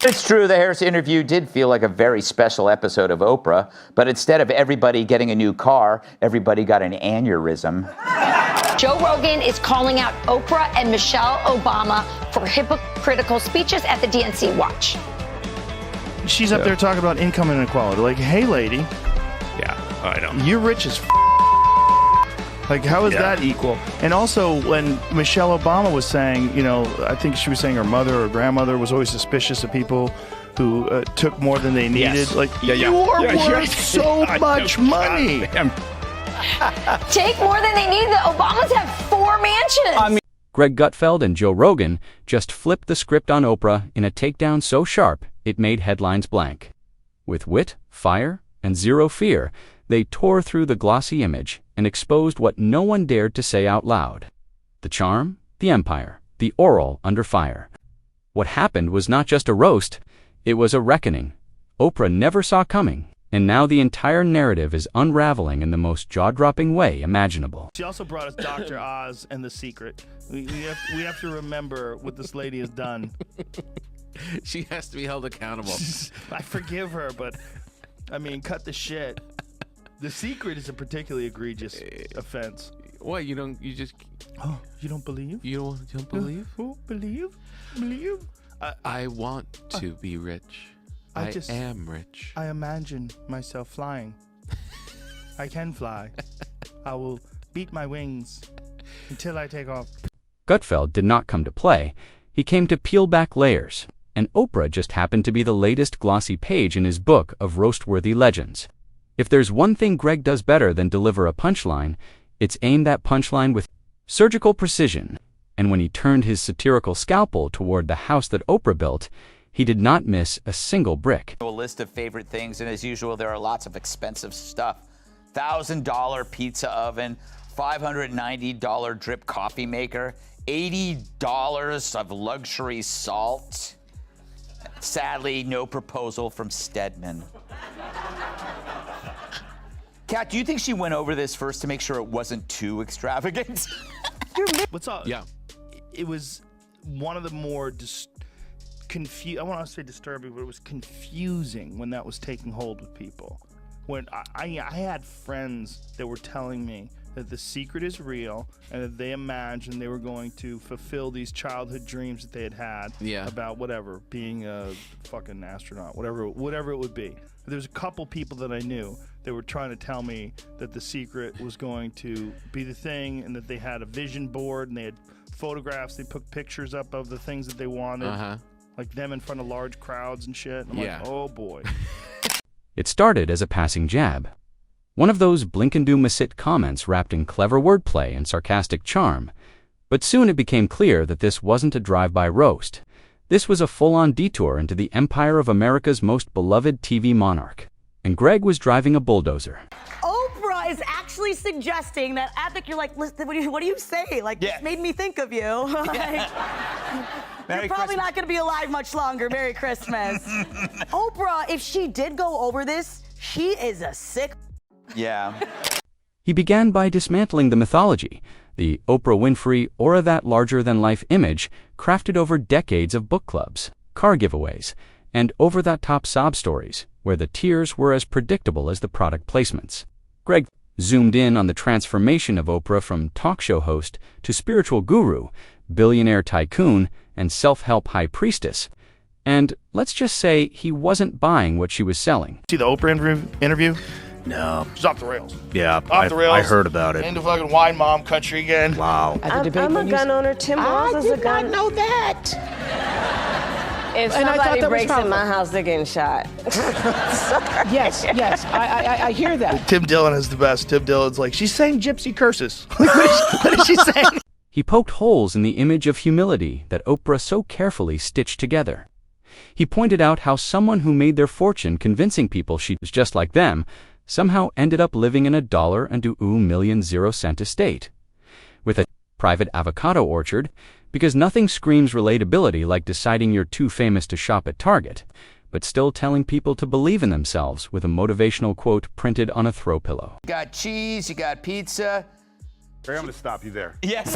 It's true, the Harris interview did feel like a very special episode of Oprah, but instead of everybody getting a new car, everybody got an aneurysm. Joe Rogan is calling out Oprah and Michelle Obama for hypocritical speeches at the DNC. Watch. She's up there talking about income inequality. Like, hey, lady. Yeah, I know. You're rich as Like, how is that equal? And also, when Michelle Obama was saying, you know, I think she was saying her mother or grandmother was always suspicious of people who took more than they needed. Yes. Like, you are worth so much money. Take more than they need. The Obamas have 4 mansions. Greg Gutfeld and Joe Rogan just flipped the script on Oprah in a takedown so sharp it made headlines blank. With wit, fire, and zero fear, they tore through the glossy image and exposed what no one dared to say out loud. The charm, the empire, the oral under fire. What happened was not just a roast, it was a reckoning. Oprah never saw coming, and now the entire narrative is unraveling in the most jaw-dropping way imaginable. She also brought us Dr. Oz and The Secret. We have to remember what this lady has done. She has to be held accountable. I forgive her, but, I mean, cut the shit. The Secret is a particularly egregious offense. What, you don't believe? You don't believe? Believe? I want to be rich. I am rich. I imagine myself flying. I can fly. I will beat my wings until I take off. Gutfeld did not come to play. He came to peel back layers, and Oprah just happened to be the latest glossy page in his book of roast-worthy legends. If there's one thing Greg does better than deliver a punchline, it's aim that punchline with surgical precision. And when he turned his satirical scalpel toward the house that Oprah built, he did not miss a single brick. A list of favorite things, and as usual, there are lots of expensive stuff. $1,000 pizza oven, $590 drip coffee maker, $80 of luxury salt. Sadly, no proposal from Stedman. Kat, do you think she went over this first to make sure it wasn't too extravagant? What's up? Yeah. It was one of the more I want to say disturbing, but it was confusing when that was taking hold with people. When I had friends that were telling me that The Secret is real and that they imagined they were going to fulfill these childhood dreams that they had about whatever, being a fucking astronaut, whatever it would be. There was a couple people that I knew that were trying to tell me that The Secret was going to be the thing and that they had a vision board and they had photographs, they put pictures up of the things that they wanted, like them in front of large crowds and shit. And I'm like, oh boy. It started as a passing jab. One of those blink-and-do-miss-it comments wrapped in clever wordplay and sarcastic charm. But soon it became clear that this wasn't a drive-by roast. This was a full-on detour into the empire of America's most beloved TV monarch. And Greg was driving a bulldozer. Oprah is actually suggesting that I think you're like, listen, what do you say? Like, this made me think of you. Like, you're probably not going to be alive much longer. Merry Christmas. Oprah, if she did go over this, she is a sick. Yeah. He began by dismantling the mythology, the Oprah Winfrey aura, that larger-than-life image crafted over decades of book clubs, car giveaways, and over-the-top sob stories, where the tears were as predictable as the product placements. Greg zoomed in on the transformation of Oprah from talk show host to spiritual guru, billionaire tycoon, and self-help high priestess. And let's just say he wasn't buying what she was selling. See the Oprah interview? No. She's off the rails. Yeah, Off the rails. I heard about it. Into fucking wine mom country again. Wow. I'm a gun owner. Tim Walz is a gun. I know that. If somebody breaks in my house, they're getting shot. Yes, I hear that. Tim Dillon is the best. Tim Dillon's like, she's saying gypsy curses. What is she saying? He poked holes in the image of humility that Oprah so carefully stitched together. He pointed out how someone who made their fortune convincing people she was just like them somehow ended up living in a $1,000,000 estate with a private avocado orchard, because nothing screams relatability like deciding you're too famous to shop at Target, but still telling people to believe in themselves with a motivational quote printed on a throw pillow. You got cheese, you got pizza. Ray, I'm going to stop you there. Yes.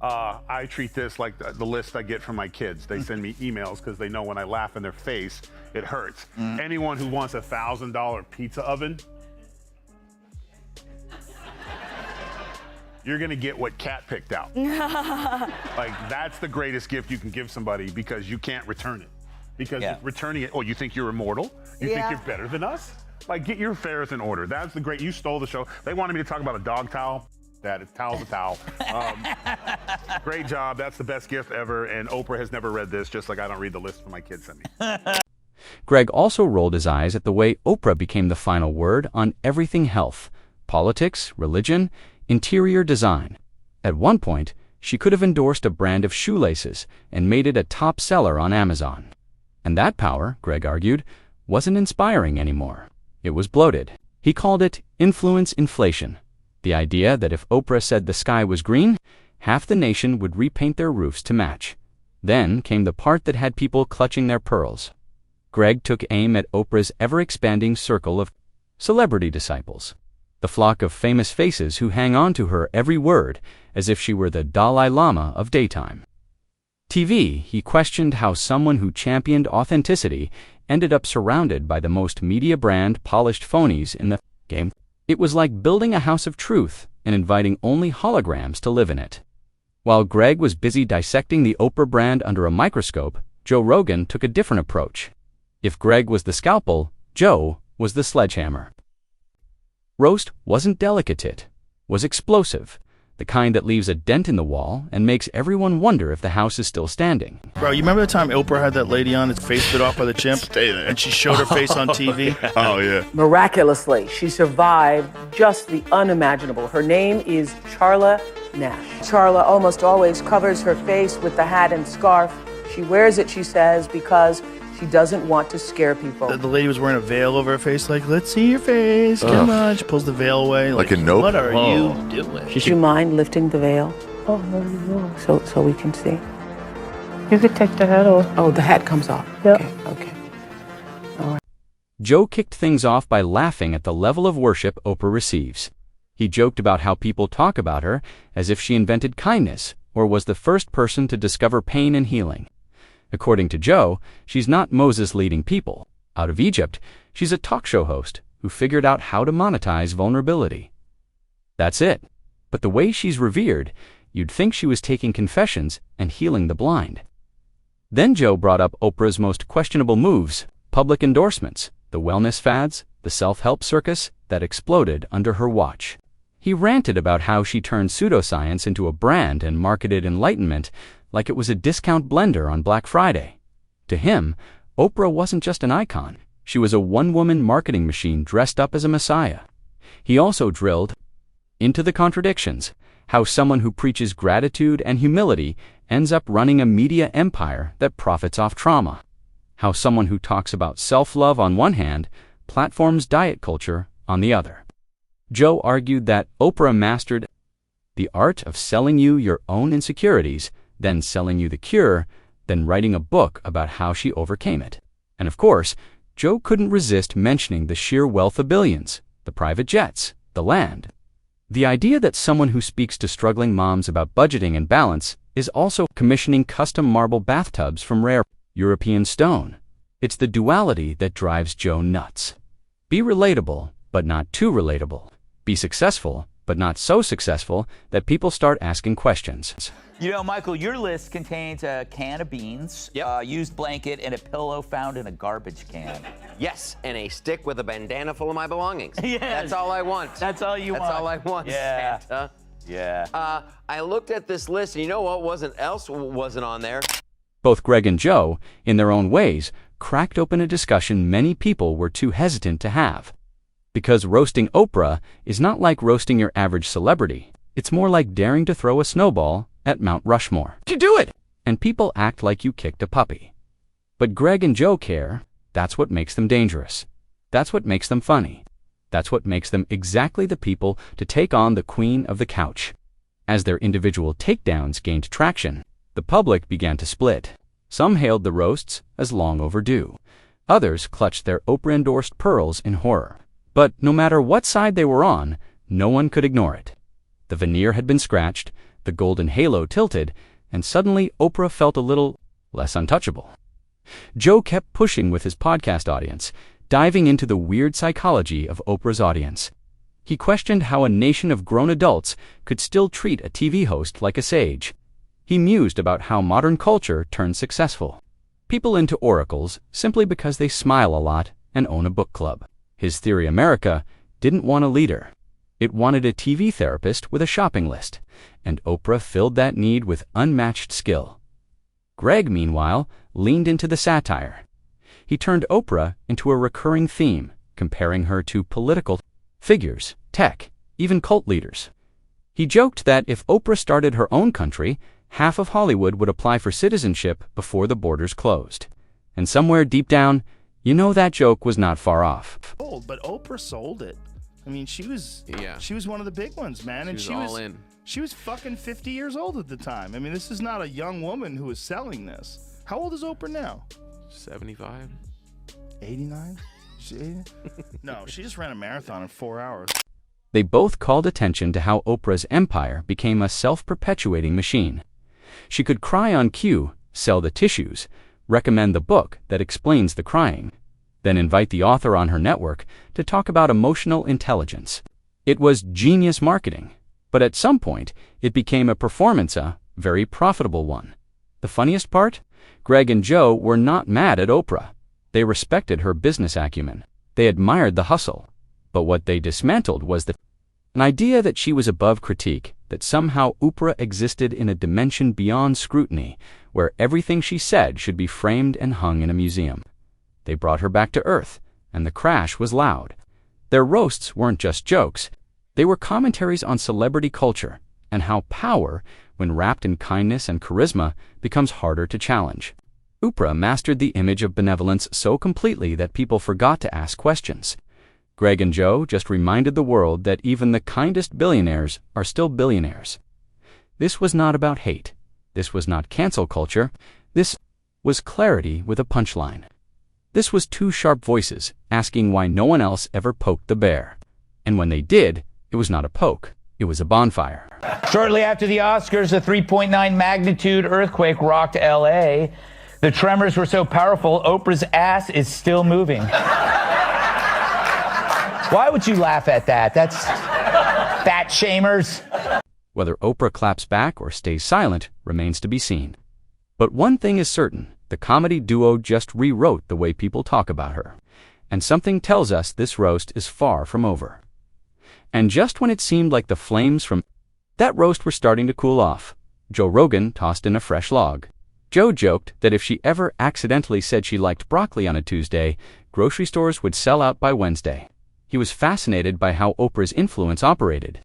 I treat this like the list I get from my kids. They send me emails because they know when I laugh in their face, it hurts. Anyone who wants a $1,000 pizza oven, you're gonna get what Kat picked out. Like, that's the greatest gift you can give somebody because you can't return it. Because returning it, oh, you think you're immortal? You think you're better than us? Like, get your affairs in order. That's the great, you stole the show. They wanted me to talk about a dog towel. That is towel's a towel. Great job, that's the best gift ever, and Oprah has never read this, just like I don't read the list when my kids send me. Greg also rolled his eyes at the way Oprah became the final word on everything health, politics, religion, interior design. At one point, she could have endorsed a brand of shoelaces and made it a top seller on Amazon. And that power, Greg argued, wasn't inspiring anymore. It was bloated. He called it influence inflation. The idea that if Oprah said the sky was green, half the nation would repaint their roofs to match. Then came the part that had people clutching their pearls. Greg took aim at Oprah's ever-expanding circle of celebrity disciples, the flock of famous faces who hang on to her every word as if she were the Dalai Lama of daytime TV. He questioned how someone who championed authenticity ended up surrounded by the most media brand polished phonies in the game. It was like building a house of truth and inviting only holograms to live in it. While Greg was busy dissecting the Oprah brand under a microscope, Joe Rogan took a different approach. If Greg was the scalpel, Joe was the sledgehammer. Roast wasn't delicate, it was explosive, the kind that leaves a dent in the wall and makes everyone wonder if the house is still standing. Bro, you remember the time Oprah had that lady on, its face bit off by the chimp? And she showed her face on TV? Oh, yeah. Miraculously, she survived just the unimaginable. Her name is Charla Nash. Charla almost always covers her face with the hat and scarf. She wears it, she says, because she doesn't want to scare people. The lady was wearing a veil over her face, like, let's see your face, come on. She pulls the veil away. Like a Nope? What are you doing? Would you mind lifting the veil? Oh, no. So we can see? You could take the hat off. Oh, the hat comes off. Yep. Okay. Joe kicked things off by laughing at the level of worship Oprah receives. He joked about how people talk about her as if she invented kindness or was the first person to discover pain and healing. According to Joe, she's not Moses leading people. Out of Egypt, she's a talk show host who figured out how to monetize vulnerability. That's it. But the way she's revered, you'd think she was taking confessions and healing the blind. Then Joe brought up Oprah's most questionable moves, public endorsements, the wellness fads, the self-help circus that exploded under her watch. He ranted about how she turned pseudoscience into a brand and marketed enlightenment like it was a discount blender on Black Friday. To him, Oprah wasn't just an icon. She was a one-woman marketing machine dressed up as a messiah. He also drilled into the contradictions, how someone who preaches gratitude and humility ends up running a media empire that profits off trauma. How someone who talks about self-love on one hand platforms diet culture on the other. Joe argued that Oprah mastered the art of selling you your own insecurities, then selling you the cure, then writing a book about how she overcame it. And of course, Joe couldn't resist mentioning the sheer wealth of billions, the private jets, the land. The idea that someone who speaks to struggling moms about budgeting and balance is also commissioning custom marble bathtubs from rare European stone. It's the duality that drives Joe nuts. Be relatable, but not too relatable. Be successful, but not so successful that people start asking questions. You know, Michael, your list contains a can of beans, a used blanket, and a pillow found in a garbage can. Yes, and a stick with a bandana full of my belongings. Yes. That's all I want. That's all you want. That's all I want, Yeah. Santa. Yeah. I looked at this list, and you know what wasn't on there? Both Greg and Joe, in their own ways, cracked open a discussion many people were too hesitant to have. Because roasting Oprah is not like roasting your average celebrity. It's more like daring to throw a snowball at Mount Rushmore. You do it! And people act like you kicked a puppy. But Greg and Joe care. That's what makes them dangerous. That's what makes them funny. That's what makes them exactly the people to take on the queen of the couch. As their individual takedowns gained traction, the public began to split. Some hailed the roasts as long overdue. Others clutched their Oprah-endorsed pearls in horror. But no matter what side they were on, no one could ignore it. The veneer had been scratched, The golden halo tilted, and suddenly Oprah felt a little less untouchable. Joe kept pushing with his podcast audience, diving into the weird psychology of Oprah's audience. He questioned how a nation of grown adults could still treat a TV host like a sage. He mused about how modern culture turned successful people into oracles simply because they smile a lot and own a book club. His theory America didn't want a leader. It wanted a TV therapist with a shopping list, and Oprah filled that need with unmatched skill. Greg, meanwhile, leaned into the satire. He turned Oprah into a recurring theme, comparing her to political figures, tech, even cult leaders. He joked that if Oprah started her own country, half of Hollywood would apply for citizenship before the borders closed. And somewhere deep down, you know that joke was not far off. But Oprah sold it. I mean, she was one of the big ones, man. And she was all in. She was fucking 50 years old at the time. I mean, this is not a young woman who was selling this. How old is Oprah now? 75? 89? No, she just ran a marathon in 4 hours. They both called attention to how Oprah's empire became a self-perpetuating machine. She could cry on cue, sell the tissues, recommend the book that explains the crying, then invite the author on her network to talk about emotional intelligence. It was genius marketing, but at some point, it became a performance, a very profitable one. The funniest part? Greg and Joe were not mad at Oprah. They respected her business acumen. They admired the hustle. But what they dismantled was an idea that she was above critique, that somehow Oprah existed in a dimension beyond scrutiny, where everything she said should be framed and hung in a museum. They brought her back to earth, and the crash was loud. Their roasts weren't just jokes. They were commentaries on celebrity culture and how power, when wrapped in kindness and charisma, becomes harder to challenge. Oprah mastered the image of benevolence so completely that people forgot to ask questions. Greg and Joe just reminded the world that even the kindest billionaires are still billionaires. This was not about hate. This was not cancel culture. This was clarity with a punchline. This was two sharp voices asking why no one else ever poked the bear. And when they did, it was not a poke. It was a bonfire. Shortly after the Oscars, a 3.9 magnitude earthquake rocked L.A. The tremors were so powerful, Oprah's ass is still moving. Why would you laugh at that? That's fat shamers. Whether Oprah claps back or stays silent remains to be seen. But one thing is certain, the comedy duo just rewrote the way people talk about her. And something tells us this roast is far from over. And just when it seemed like the flames from that roast were starting to cool off, Joe Rogan tossed in a fresh log. Joe joked that if she ever accidentally said she liked broccoli on a Tuesday, grocery stores would sell out by Wednesday. He was fascinated by how Oprah's influence operated,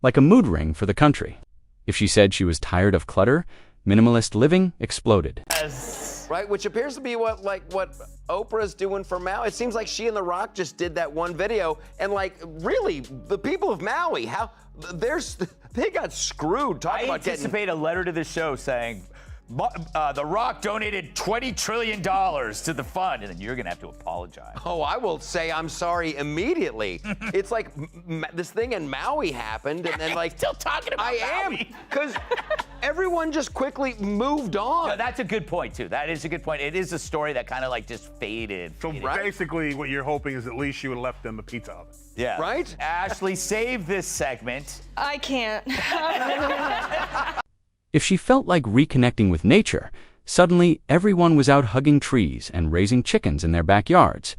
like a mood ring for the country. If she said she was tired of clutter, minimalist living exploded. Right, which appears to be what Oprah's doing for Maui. It seems like she and The Rock just did that one video, and really, the people of Maui, they got screwed. I anticipate a letter to the show saying, The Rock donated $20 trillion to the fund, and then you're going to have to apologize. Oh, I will say I'm sorry immediately. It's like this thing in Maui happened, and then still talking about Maui. I am, because everyone just quickly moved on. No, that's a good point, too. That is a good point. It is a story that kind of just faded. So basically what you're hoping is at least she would have left them a pizza oven. Yeah. Right? Ashley, save this segment. I can't. If she felt like reconnecting with nature, suddenly everyone was out hugging trees and raising chickens in their backyards.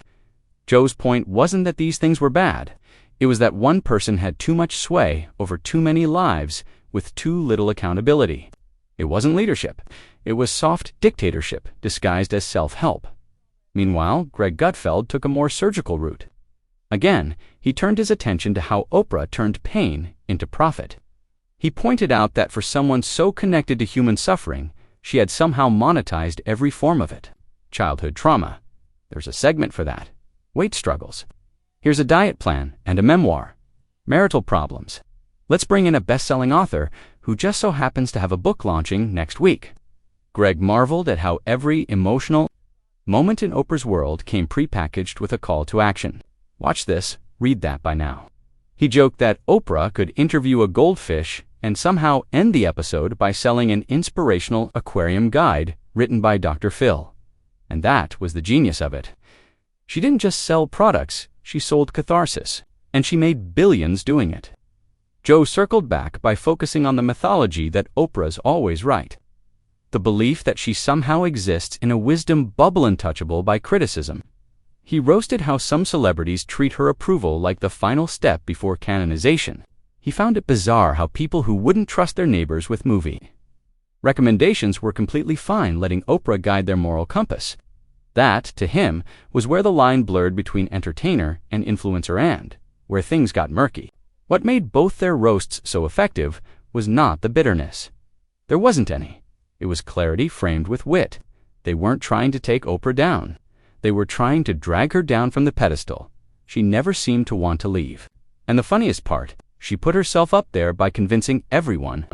Joe's point wasn't that these things were bad. It was that one person had too much sway over too many lives with too little accountability. It wasn't leadership. It was soft dictatorship disguised as self-help. Meanwhile, Greg Gutfeld took a more surgical route. Again, he turned his attention to how Oprah turned pain into profit. He pointed out that for someone so connected to human suffering, she had somehow monetized every form of it. Childhood trauma. There's a segment for that. Weight struggles. Here's a diet plan and a memoir. Marital problems. Let's bring in a best-selling author who just so happens to have a book launching next week. Greg marveled at how every emotional moment in Oprah's world came prepackaged with a call to action. Watch this, read that by now. He joked that Oprah could interview a goldfish and somehow end the episode by selling an inspirational aquarium guide written by Dr. Phil. And that was the genius of it. She didn't just sell products, she sold catharsis, and she made billions doing it. Joe circled back by focusing on the mythology that Oprah's always right. The belief that she somehow exists in a wisdom bubble untouchable by criticism. He roasted how some celebrities treat her approval like the final step before canonization. He found it bizarre how people who wouldn't trust their neighbors with movie recommendations were completely fine letting Oprah guide their moral compass. That, to him, was where the line blurred between entertainer and influencer and where things got murky. What made both their roasts so effective was not the bitterness. There wasn't any. It was clarity framed with wit. They weren't trying to take Oprah down. They were trying to drag her down from the pedestal. She never seemed to want to leave. And the funniest part, she put herself up there by convincing everyone